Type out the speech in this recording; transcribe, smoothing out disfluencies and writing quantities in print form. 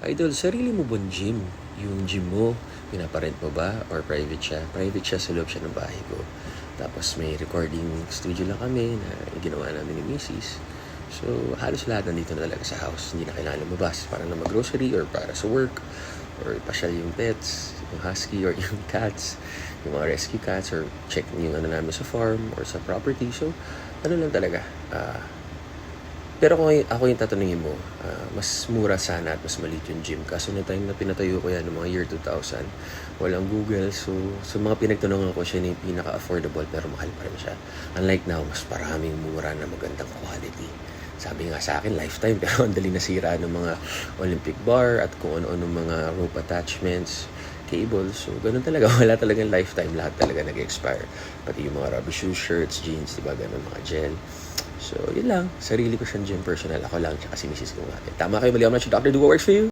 Idol, sarili mo bang gym? Yung gym mo, pinaparent mo ba? Or private siya? Private siya, sa loob siya ng bahay ko. Tapos may recording studio lang kami na ginawa namin ni Mrs. So, halos lahat nandito na talaga sa house. Hindi na kailangan lumabas para na mag-grocery or para sa work or pasyal yung pets, yung husky or yung cats, yung mga rescue cats or check yung ano namin sa farm or sa property. So, ano lang talaga, pero kung ako yung tatanungin mo, mas mura sana at mas maliit yung gym. Kaso na time na pinatayo ko yan, noong mga year 2000, walang Google. So mga pinagtanungan ko, siya na yung pinaka-affordable pero mahal pa rin siya. Unlike now, mas maraming mura na magandang quality. Sabi nga sa akin, lifetime, pero ang dali nasira ng mga Olympic bar at kung ano-ano mga rope attachments, cables. So, ganun talaga. Wala talagang lifetime. Lahat talaga nag-expire. Pati yung mga rubber shoes, shirts, jeans, diba? Ganun, mga gel. So, yun lang. Sarili ko siyang gym personal. Ako lang, tsaka si Mrs. ko natin. Tama kayo, mali ako na si Dr. Do what works for you.